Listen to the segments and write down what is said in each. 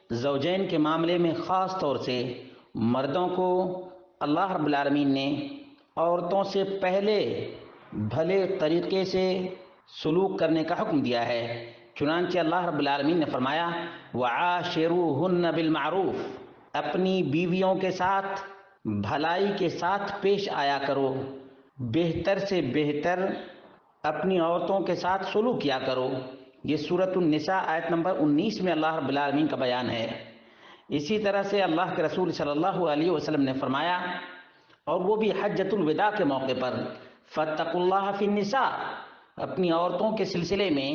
زوجین کے معاملے میں خاص طور سے مردوں کو اللہ رب العالمین نے عورتوں سے پہلے بھلے طریقے سے سلوک کرنے کا حکم دیا ہے۔ چنانچہ اللہ رب العالمین نے فرمایا وعاشروہن بالمعروف، اپنی بیویوں کے ساتھ بھلائی کے ساتھ پیش آیا کرو، بہتر سے بہتر اپنی عورتوں کے ساتھ سلوک کیا کرو۔ یہ سورۃ النساء آیت نمبر 19 میں اللہ رب العالمین کا بیان ہے۔ اسی طرح سے اللہ کے رسول صلی اللہ علیہ وسلم نے فرمایا، اور وہ بھی حجۃ الوداع کے موقع پر، فاتقوا اللہ فی النساء، اپنی عورتوں کے سلسلے میں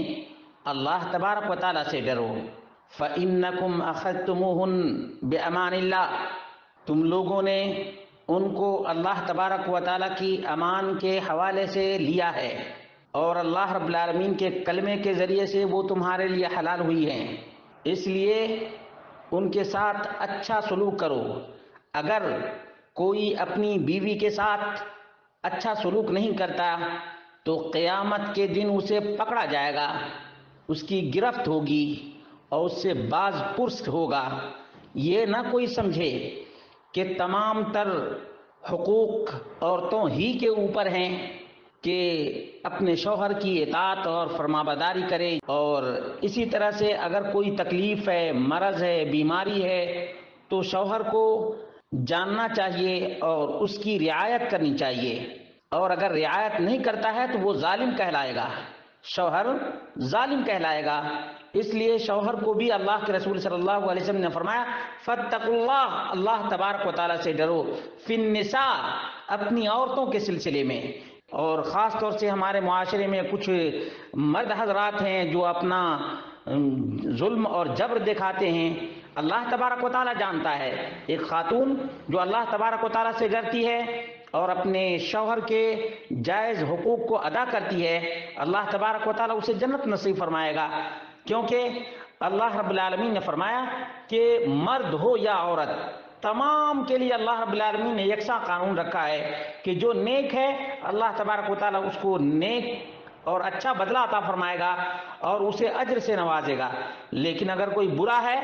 اللہ تبارک و تعالیٰ سے ڈرو۔ فإنکم اخذتموہن بأمان اللہ، تم لوگوں نے ان کو اللہ تبارک و تعالیٰ کی امان کے حوالے سے لیا ہے، اور اللہ رب العالمین کے کلمے کے ذریعے سے وہ تمہارے لیے حلال ہوئی ہیں، اس لیے ان کے ساتھ اچھا سلوک کرو۔ اگر کوئی اپنی بیوی کے ساتھ اچھا سلوک نہیں کرتا تو قیامت کے دن اسے پکڑا جائے گا، اس کی گرفت ہوگی اور اس سے باز پرس ہوگا۔ یہ نہ کوئی سمجھے کہ تمام تر حقوق عورتوں ہی کے اوپر ہیں کہ اپنے شوہر کی اطاعت اور فرمانبرداری کرے، اور اسی طرح سے اگر کوئی تکلیف ہے، مرض ہے، بیماری ہے تو شوہر کو جاننا چاہیے اور اس کی رعایت کرنی چاہیے، اور اگر رعایت نہیں کرتا ہے تو وہ ظالم کہلائے گا، شوہر ظالم کہلائے گا۔ اس لیے شوہر کو بھی اللہ کے رسول صلی اللہ علیہ وسلم نے فرمایا فاتقوا اللہ، اللہ تبارک و تعالیٰ سے ڈرو، فی النساء، اپنی عورتوں کے سلسلے میں۔ اور خاص طور سے ہمارے معاشرے میں کچھ مرد حضرات ہیں جو اپنا ظلم اور جبر دکھاتے ہیں۔ اللہ تبارک و تعالیٰ جانتا ہے، ایک خاتون جو اللہ تبارک و تعالیٰ سے ڈرتی ہے اور اپنے شوہر کے جائز حقوق کو ادا کرتی ہے، اللہ تبارک و تعالیٰ اسے جنت نصیب فرمائے گا، کیونکہ اللہ رب العالمین نے فرمایا کہ مرد ہو یا عورت، تمام کے لیے اللہ رب العالمین نے یکساں قانون رکھا ہے کہ جو نیک ہے اللہ تبارک و تعالیٰ اس کو نیک اور اچھا بدلہ عطا فرمائے گا اور اسے اجر سے نوازے گا۔ لیکن اگر کوئی برا ہے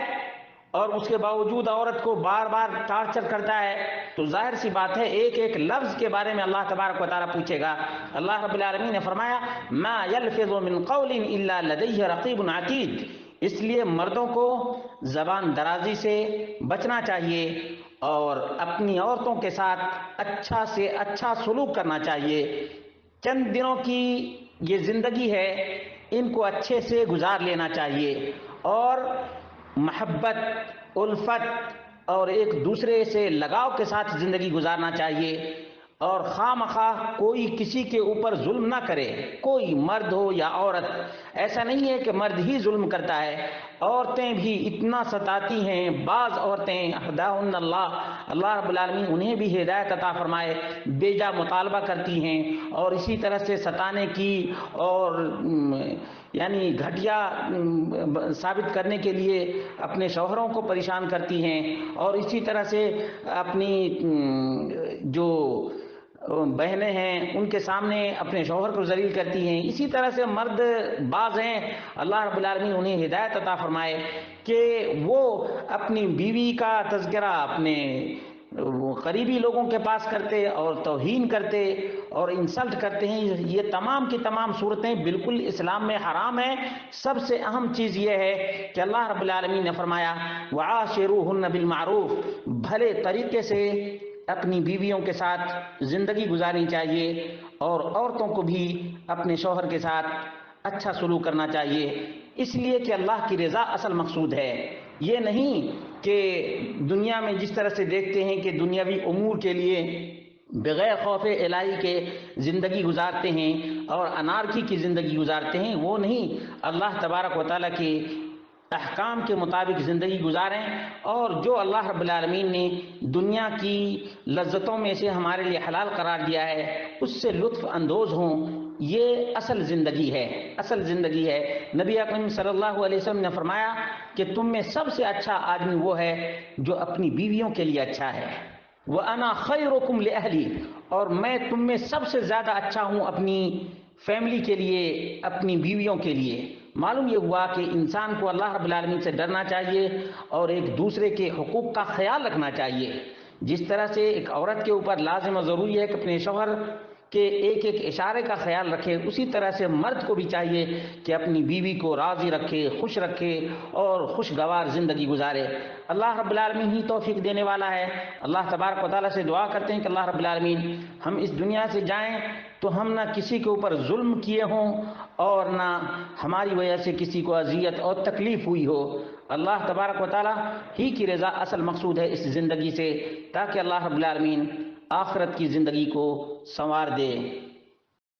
اور اس کے باوجود عورت کو بار بار ٹارچر کرتا ہے تو ظاہر سی بات ہے ایک ایک لفظ کے بارے میں اللہ تبارک و تعالیٰ پوچھے گا۔ اللہ رب العالمین نے فرمایا ما یلفظ من قول الا لدیہ رقیب عتید، اس لیے مردوں کو زبان درازی سے بچنا چاہیے اور اپنی عورتوں کے ساتھ اچھا سے اچھا سلوک کرنا چاہیے۔ چند دنوں کی یہ زندگی ہے، ان کو اچھے سے گزار لینا چاہیے اور محبت، الفت اور ایک دوسرے سے لگاؤ کے ساتھ زندگی گزارنا چاہیے، اور خواہ مخواہ کوئی کسی کے اوپر ظلم نہ کرے، کوئی مرد ہو یا عورت۔ ایسا نہیں ہے کہ مرد ہی ظلم کرتا ہے، عورتیں بھی اتنا ستاتی ہیں۔ بعض عورتیں ہداہن اللہ رب العالمین انہیں بھی ہدایت عطا فرمائے، بیجا مطالبہ کرتی ہیں اور اسی طرح سے ستانے کی اور یعنی گھٹیا ثابت کرنے کے لیے اپنے شوہروں کو پریشان کرتی ہیں، اور اسی طرح سے اپنی جو بہنیں ہیں ان کے سامنے اپنے شوہر کو ذلیل کرتی ہیں۔ اسی طرح سے مرد بعض ہیں اللہ رب العالمین انہیں ہدایت عطا فرمائے کہ وہ اپنی بیوی کا تذکرہ اپنے قریبی لوگوں کے پاس کرتے اور توہین کرتے اور انسلٹ کرتے ہیں۔ یہ تمام کی تمام صورتیں بالکل اسلام میں حرام ہیں۔ سب سے اہم چیز یہ ہے کہ اللہ رب العالمین نے فرمایا وعاشروہن بالمعروف، بھلے طریقے سے اپنی بیویوں کے ساتھ زندگی گزارنی چاہیے اور عورتوں کو بھی اپنے شوہر کے ساتھ اچھا سلوک کرنا چاہیے، اس لیے کہ اللہ کی رضا اصل مقصود ہے۔ یہ نہیں کہ دنیا میں جس طرح سے دیکھتے ہیں کہ دنیاوی امور کے لیے بغیر خوف الہی کے زندگی گزارتے ہیں اور انارکی کی زندگی گزارتے ہیں، وہ نہیں۔ اللہ تبارک و تعالیٰ کے احکام کے مطابق زندگی گزاریں اور جو اللہ رب العالمین نے دنیا کی لذتوں میں سے ہمارے لیے حلال قرار دیا ہے اس سے لطف اندوز ہوں۔ یہ اصل زندگی ہے، اصل زندگی ہے۔ نبی اکرم صلی اللہ علیہ وسلم نے فرمایا کہ تم میں سب سے اچھا آدمی وہ ہے جو اپنی بیویوں کے لیے اچھا ہے۔ وَأَنَا خَيْرُكُمْ لِأَهْلِي، اور میں تم میں سب سے زیادہ اچھا ہوں اپنی فیملی کے لیے، اپنی بیویوں کے لیے۔ معلوم یہ ہوا کہ انسان کو اللہ رب العالمین سے ڈرنا چاہیے اور ایک دوسرے کے حقوق کا خیال رکھنا چاہیے. جس طرح سے ایک عورت کے اوپر لازم و ضروری ہے کہ اپنے شوہر کے ایک ایک اشارے کا خیال رکھے، اسی طرح سے مرد کو بھی چاہیے کہ اپنی بیوی کو راضی رکھے، خوش رکھے اور خوشگوار زندگی گزارے. اللہ رب العالمین ہی توفیق دینے والا ہے. اللہ تبارک و تعالیٰ سے دعا کرتے ہیں کہ اللہ رب العالمین ہم اس دنیا سے جائیں تو ہم نہ کسی کے اوپر ظلم کیے ہوں اور نہ ہماری وجہ سے کسی کو اذیت اور تکلیف ہوئی ہو. اللہ تبارک و تعالیٰ ہی کی رضا اصل مقصود ہے اس زندگی سے، تاکہ اللہ رب العالمین آخرت کی زندگی کو سنوار دے.